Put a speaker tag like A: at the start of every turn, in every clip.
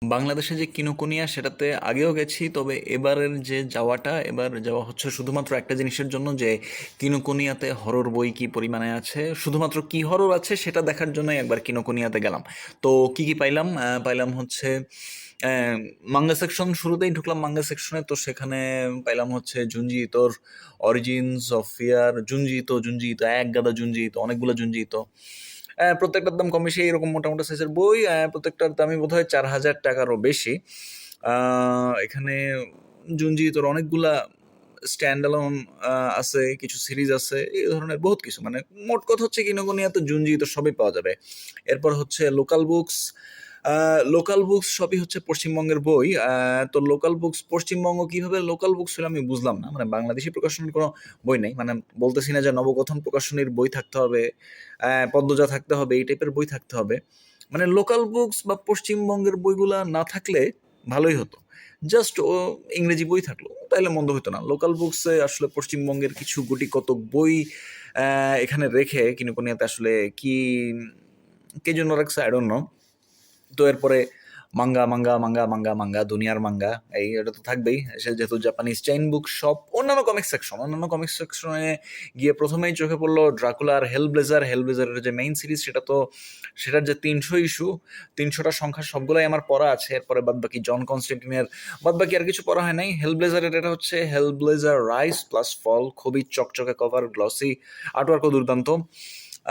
A: বাংলাদেশে যে কিনোকুনিয়া সেটাতে আগেও গেছি, তবে এবারের যে যাওয়াটা, এবার যাওয়া হচ্ছে শুধুমাত্র একটা জিনিসের জন্য, যে কিনোকুনিয়াতে হরর বই কি পরিমাণে আছে, শুধুমাত্র কি হরর আছে সেটা দেখার জন্যই একবার কিনোকুনিয়াতে গেলাম। তো কি কি পাইলাম? পাইলাম হচ্ছে মাঙ্গা সেকশন। শুরুতেই ঢুকলাম মাঙ্গা সেকশনে, তো সেখানে পাইলাম হচ্ছে জুনজি ইতোর অরিজিনস অফ ফিয়ার। জুনজি ইতো এক গাদা জুনজি ইতো, অনেকগুলো জুনজি ইতো। প্রত্যেকটার দাম কম বেশি এরকম মোটামুটি সাইজের বই। প্রত্যেকটার দামই বোধ হয় 4,000 টাকারও বেশি। এখানে জুনজি তোর অনেকগুলা স্ট্যান্ড অ্যালোন আছে, কিছু সিরিজ আছে, এই ধরনের বহুত কিছু। মানে মোট কথা হচ্ছে কিনোকুনিয়া তো জুনজি তো সবই পাওয়া যাবে। এরপর হচ্ছে লোকাল বুকস সবই হচ্ছে পশ্চিমবঙ্গের বই। তো লোকাল বুকস পশ্চিমবঙ্গ কিভাবে লোকাল বুকস হলে আমি বুঝলাম না। মানে বাংলাদেশি প্রকাশনীর কোনো বই নেই। মানে বলতেছি না যে নবগঠন প্রকাশনীর বই থাকতে হবে, পদ্মজা থাকতে হবে, এই টাইপের বই থাকতে হবে। মানে লোকাল বুকস বা পশ্চিমবঙ্গের বইগুলা না থাকলে ভালোই হতো। জাস্ট ও ইংরেজি বই থাকলো তাইলে মন্দ হতো না। লোকাল বুকসে আসলে পশ্চিমবঙ্গের কিছু গুটি কতক বই এখানে রেখে কিনোকুনিয়াতে আসলে কি কে জন্য রাখছে আই ডোন্ট নো। তো এরপরে manga manga manga manga manga দুনিয়ার মাঙ্গা, এই এটা তো থাকবেই। সে যেহেতু জাপানিজ চেইন বুক শপ, অন্যান্য কমিক সেকশনে গিয়ে প্রথমেই চোখে পড়লো ড্রাকুলা আর হেল ব্লেজারের যে মেইন সিরিজ, সেটার যে 300 ইস্যু, 300টা সংখ্যা সবগুলাই আমার পড়া আছে। এরপরে বাদ বাকি জন কনস্টেন্টিনের বাদ বাকি আর কিছু পড়া হয় নাই। হেল ব্লেজারের এটা হচ্ছে হেল ব্লেজার রাইস প্লাস ফল, খুবই চকচকে কভার, গ্লসি, আর্টওয়ার্কও দুর্দান্ত।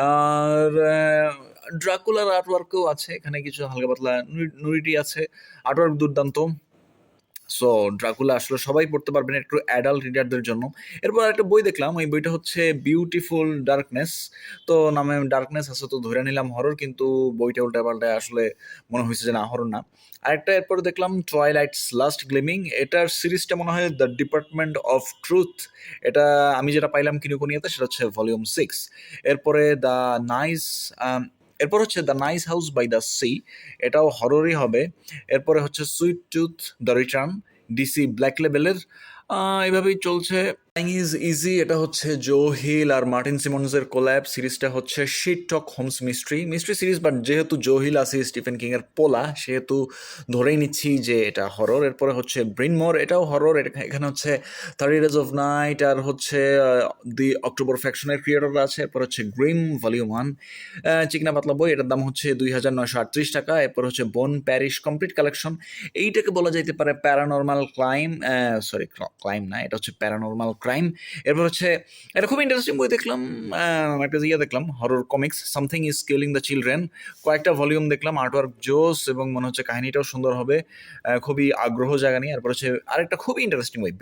A: আর ড্রাকুলার আর্টওয়ার্কও আছে এখানে, কিছু হালকা পাতলা নুডিটি আছে, আর্টওয়ার্ক দুর্দান্ত। সো ড্রাকুলা আসলে সবাই পড়তে পারবেন, একটু অ্যাডাল্ট রিডারদের জন্য। এরপর একটা বই দেখলাম, ওই বইটা হচ্ছে বিউটিফুল ডার্কনেস। তো নামে ডার্কনেস আছে তো ধরে নিলাম হরর, কিন্তু বইটা উল্টা পাল্টায় আসলে মনে হয়েছে যে না, হরর না। আরেকটা এরপরে দেখলাম ট্রাইলাইটস লাস্ট গ্লিমিং, এটার সিরিজটা মনে হয় দ্য ডিপার্টমেন্ট অফ ট্রুথ। এটা আমি যেটা পাইলাম কিনুকুনিয়াতে সেটা হচ্ছে ভলিউম 6। এরপরে দ্য নাইস এরপর হচ্ছে the nice house by the sea, এটাও হররই হবে। এরপরে হচ্ছে sweet tooth the return, DC black লেভেলের। এভাবেই চলছে। ফ্লাইং ইজ ইজি, এটা হচ্ছে জো হিল আর মার্টিন সিমন্সের কোল্যাব। সিরিজটা হচ্ছে Sherlock Holmes mystery series, but যেহেতু জো হিল আছে স্টিফেন কিং এর পোলা, সেহেতু ধরেই নিচ্ছি যে এটা হরর। এরপরে হচ্ছে ব্রিনমোর, এটাও হরর। এখানে হচ্ছে 30 Days of Night আর হচ্ছে দি অক্টোবর ফ্যাকশনের ক্রিয়েটররা আছে। এরপর হচ্ছে গ্রিম ভলিউম 1, চিকনা পাতলা বই, এটার দাম হচ্ছে 2,938 টাকা। এরপর হচ্ছে বোন প্যারিশ কমপ্লিট কালেকশন, এইটাকে বলা যাইতে পারে প্যারানর্মাল ক্রাইম, সরি ক্রাইম না, এটা হচ্ছে প্যারানর্মাল ক্রাইম। এরপর হচ্ছে এটা খুব ইন্টারেস্টিং বই দেখলাম, একটা দেখলাম horror comics, something is killing the children. কয়েকটা ভলিউম দেখলাম, আর্টওয়ার্ক জোস এবং মনে হচ্ছে কাহিনীটাও সুন্দর হবে। খুবই আগ্রহ জায়গা নিয়ে। এরপর হচ্ছে আরেকটা খুবই ইন্টারেস্টিং বই,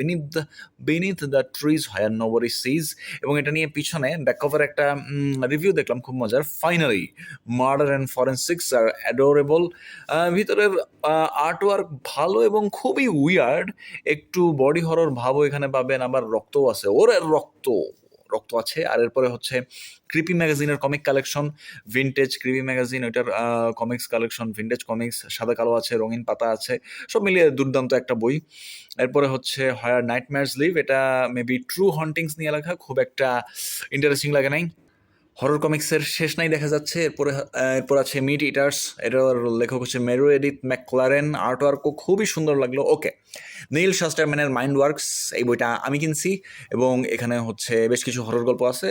A: beneath the trees where nobody sees, এবং এটা নিয়ে পিছনে ব্যাক কভার একটা রিভিউ দেখলাম খুব মজার। ফাইনালি মার্ডার অ্যান্ড ফরেন্সিক্স আর অ্যাডোরেবল। ভিতরের আর্টওয়ার্ক ভালো এবং খুবই উইয়ার্ড, একটু বডি হরর ভাবও এখানে পাবেন, আবার রক্তও আছে, ওর রক্ত রক্ত আছে। আর এরপরে হচ্ছে ক্রিপি ম্যাগাজিনের comic collection, vintage creepy magazine, ওইটার কমিক্স কালেকশন, ভিনটেজ কমিক্স, সাদা কালো আছে, রঙিন পাতা আছে, সব মিলিয়ে দুর্দান্ত একটা বই। এরপরে হচ্ছে হায়ার নাইটমেয়ার্স লিভ, এটা মেবি ট্রু হন্টিংস নিয়ে লেখা, খুব একটা ইন্টারেস্টিং লাগে নাই। হরর কমিক্সের শেষ নাই দেখা যাচ্ছে। এরপর আছে মিড ইটার্স, এটার লেখক হচ্ছে মেরু এডিথ ম্যাকক্লারেন, আর্টওয়ার্কও খুবই সুন্দর লাগলো। ওকে, নীল শাস্টারম্যানের মাইন্ড ওয়ার্কস, এই বইটা আমি কিনছি, এবং এখানে হচ্ছে বেশ কিছু হরর গল্প আছে।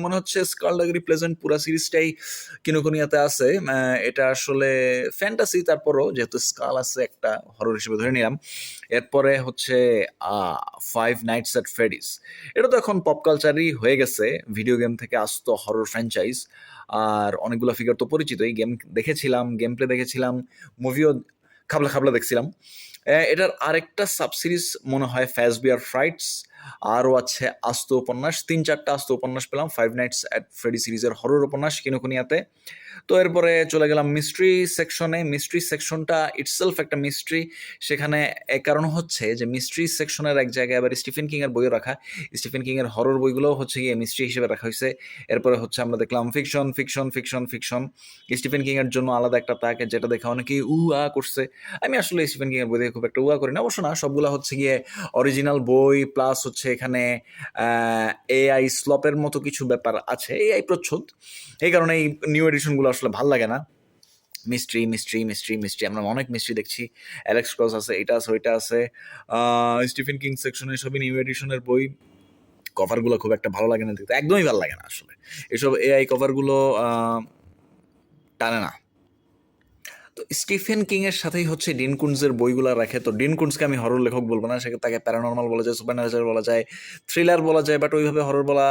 A: মনে হচ্ছে স্কালডাগরি প্লেজেন্ট পুরা সিরিজটাই কিনোকুনিয়াতে আছে। এটা আসলে ফ্যান্টাসি, তারপরও যেহেতু স্কাল আছে একটা হরর হিসেবে ধরে নিলাম। এরপরে হচ্ছে ফাইভ নাইটস অ্যাট ফ্রেডিস, এটা তো এখন পপ কালচারই হয়ে গেছে, ভিডিও গেম থেকে আসতো হরর ফ্র্যাঞ্চাইজ। আর অনেকগুলো ফিগার তো পরিচিত, এই গেম দেখেছিলাম, গেম প্লে দেখেছিলাম, মুভিও খাবলা খাবলা দেখছিলাম। এটার আরেকটা সাব সিরিজ মনে হয় ফ্যাসবিয়ার ফ্রাইটস, আরও আছে আস্ত উপন্যাস, 3-4টা আস্ত উপন্যাস পেলাম ফাইভ নাইটস অ্যাট ফ্রেডি সিরিজের হরর উপন্যাস কিনোকুনিয়াতে। তো এরপরে চলে গেলাম মিস্ট্রি সেকশনে। মিস্ট্রি সেকশনটা ইটসেলফ একটা মিস্ট্রি। সেখানে এক কারণ হচ্ছে যে মিস্ট্রি সেকশনের এক জায়গায় আবার স্টিফেন কিংয়ের বইও রাখা, স্টিফেন কিংয়ের হরর বইগুলোও হচ্ছে গিয়ে মিস্ট্রি হিসেবে রাখা হয়েছে। এরপরে হচ্ছে আমরা দেখলাম fiction fiction fiction fiction, Stephen কিংয়ের জন্য আলাদা একটা তাকে, যেটা দেখে অনেকেই করছে। আমি আসলে স্টিফেন কিংয়ের বই দেখে খুব একটা করি না, অবশ্য না, সবগুলো হচ্ছে গিয়ে অরিজিনাল বই, প্লাস হচ্ছে এখানে এআই স্লপের মতো কিছু ব্যাপার আছে, এআই প্রচ্ছদ, এই কারণে এই নিউ এডিশনগুলো আসলে ভাল লাগে না। মিস্ট্রি মিস্ট্রি মিস্ট্রি মিস্ট্রি আমরা অনেক মিস্ট্রি দেখছি। অ্যালেক্স ক্রস আছে, এটা আছে, ওইটা আছে। স্টিফেন কিং সেকশনে সবই নিউ এডিশনের বই। কভারগুলো খুব একটা ভালো লাগে না দেখতে, একদমই ভালো লাগে না আসলে। এসব এআই কভারগুলো টানে না। তো স্টিফেন কিং এর সাথেই হচ্ছে ডিন কুন্টজের বইগুলো রাখে। তো ডিন কুন্টজকে আমি হরর লেখক বলবো না, সেক্ষেত্রে তাকে প্যারানর্মাল বলা যায়, সুপারন্যাচারাল বলা যায়, থ্রিলার বলা যায়, বাট ওইভাবে হরর বলা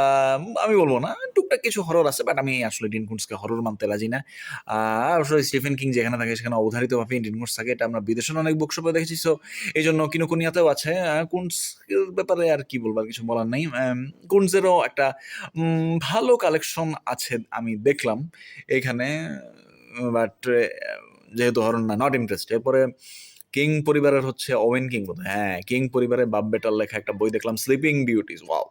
A: আমি বলবো না। টুকটাক কিছু হরর আছে, বাট আমি আসলে ডিন কুন্টজকে হরর মানতে রাজি না। আসলে স্টিফেন কিং যেখানে থাকে সেখানে অবধারিতভাবে ডিন কুন্টজ থাকে, এটা আমরা বিদেশের অনেক বুকশপে দেখেছি। সো এই জন্য কিনোকুনিয়াতেও আছে। কুন্টজের ব্যাপারে আর কি বলবো, আর কিছু বলার নেই। কুন্টজেরও একটা ভালো কালেকশন আছে আমি দেখলাম এখানে, বাট যেহেতু হরর না, নট ইন্টারেস্ট। এরপরে কিং পরিবারের হচ্ছে ওয়েন কিং, বোধ হয়, হ্যাঁ, কিং পরিবারের বাপ বেটার লেখা একটা বই দেখলাম, স্লিপিং বিউটিজ, ওয়াও।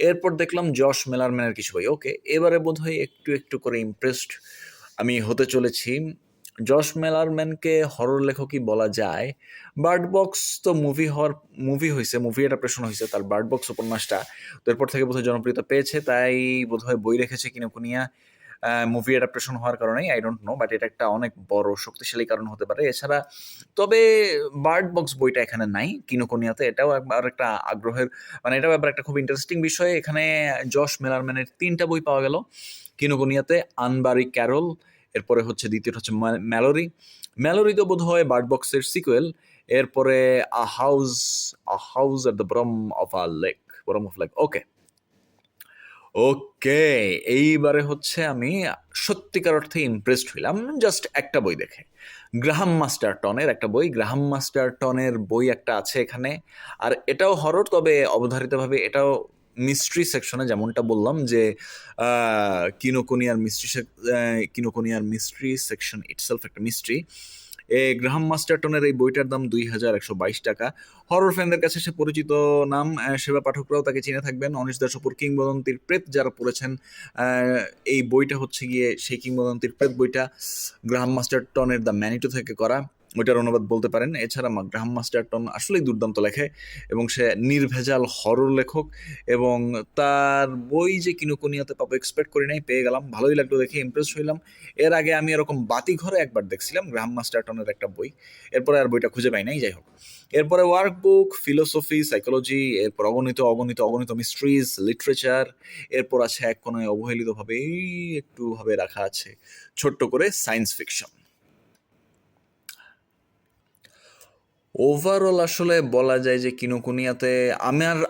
A: এরপর দেখলাম জশ মেলারম্যানের কিছু বই, ওকে, এবারে বোধ হয় একটু একটু করে ইমপ্রেসড আমি হতে চলেছি। জশ মেলারম্যানকে হরর লেখকই বলা যায়। বার্ড বক্স তো মুভি হয়েছে, মুভি অ্যাডাপ্টেশন হয়েছে তার বার্ড বক্স উপন্যাসটা। তো এরপর থেকে বোধহয় জনপ্রিয়তা পেয়েছে, তাই বোধহয় বই রেখেছে কিনোকুনিয়া মুভি অ্যাডাপ্টেশন হওয়ার কারণেই, আই ডোন্ট নো, বাট এটা একটা অনেক বড় শক্তিশালী কারণ হতে পারে। এছাড়া তবে বার্ড বক্স বইটা এখানে নাই কিনোকুনিয়াতে, এটাও একবার একটা আগ্রহের, মানে এটাও একবার একটা খুব ইন্টারেস্টিং বিষয়। এখানে জশ মেলারম্যানের 3টা বই পাওয়া গেল কিনোকুনিয়াতে, আনবারি ক্যারল, এরপরে হচ্ছে দ্বিতীয়টা হচ্ছে ম্যালোরি। ম্যালোরি তো বোধ হয় বার্ড বক্সের সিকুয়েল। এরপরে a house at the bottom of lake, okay. Okay, এইবারে হচ্ছে আমি সত্যিকার অর্থে ইমপ্রেসড হইলাম জাস্ট একটা বই দেখে। গ্রাহাম মাস্টারটনের একটা বই, গ্রাহাম মাস্টারটনের বই একটা আছে এখানে। আর এটাও হরর, তবে অবধারিতভাবে এটাও মিস্ট্রি সেকশনে, যেমনটা বললাম যে কিনোকুনিয়ার মিস্ট্রি সেকশন ইটসেলফ একটা মিস্ট্রি। গ্রাহাম মাস্টারটনের এই বইটার দাম 2,122 টাকা। হরর ফ্যানদের কাছে সে পরিচিত নাম, সেবা পাঠকরাও তাকে চিনে থাকবেন। অনিশ দাস অপুর কিংবদন্তির প্রেত যারা পড়েছেন, এই বইটা হচ্ছে গিয়ে সেই কিংবদন্তির প্রেত বইটা গ্রাহাম মাস্টারটনের দ্য ম্যানিটো থেকে করা, ওইটার অনুবাদ বলতে পারেন। এছাড়া গ্রাহাম মাস্টারটন আসলেই দুর্দান্ত লেখে এবং সে নির্ভেজাল হরর লেখক, এবং তার বই যে কিনোকুনিয়াতে পাবো এক্সপেক্ট করি নাই, পেয়ে গেলাম, ভালোই লাগলো দেখে, ইমপ্রেস হইলাম। এর আগে আমি এরকম বাতিঘরে একবার দেখছিলাম গ্রাহাম মাস্টারটনের একটা বই, এরপরে আর বইটা খুঁজে পাই নাই, যাই হোক। এরপরে ওয়ার্কবুক, ফিলোসফি, সাইকোলজি, এরপর অগণিত অগণিত অগণিত মিস্ট্রিজ, লিটারেচার। এরপর আছে এক কোনায় অবহেলিতভাবে একটু ভাবে রাখা আছে ছোট্ট করে সায়েন্স ফিকশন। ওভারঅল আসলে বলা যায় যে কিনোকুনিয়াতে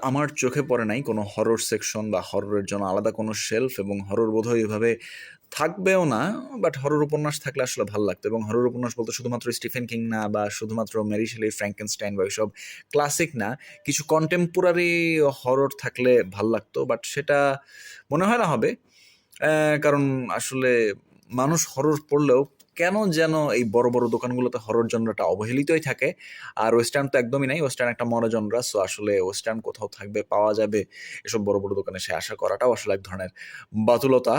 A: আমার চোখে পড়ে নাই কোনো হরর সেকশন বা হররের জন্য আলাদা কোনো শেলফ, এবং হরর বোধহয় এভাবে থাকবেও না। বাট হরর উপন্যাস থাকলে আসলে ভালো লাগতো, এবং হরর উপন্যাস বলতে শুধুমাত্র স্টিফেন কিং না, বা শুধুমাত্র মেরি শেলি, ফ্র্যাঙ্কেনস্টাইন বা ওইসব ক্লাসিক না, কিছু কন্টেম্পোরারি হরর থাকলে ভাল লাগতো, বাট সেটা মনে হয় না হবে। কারণ আসলে মানুষ হরর পড়লেও কেন যেন এই বড় বড় দোকানগুলোতে হরর জনরাটা অবহেলিতই থাকে। আর ওয়েস্টার্ন তো একদমই নাই, ওয়েস্টার্ন একটা মরা জনরা। সো আসলে ওয়েস্টার্ন কোথাও থাকবে, পাওয়া যাবে, এসব বড় বড় দোকানে সে আশা করাটাও আসলে এক ধরনের বাতুলতা।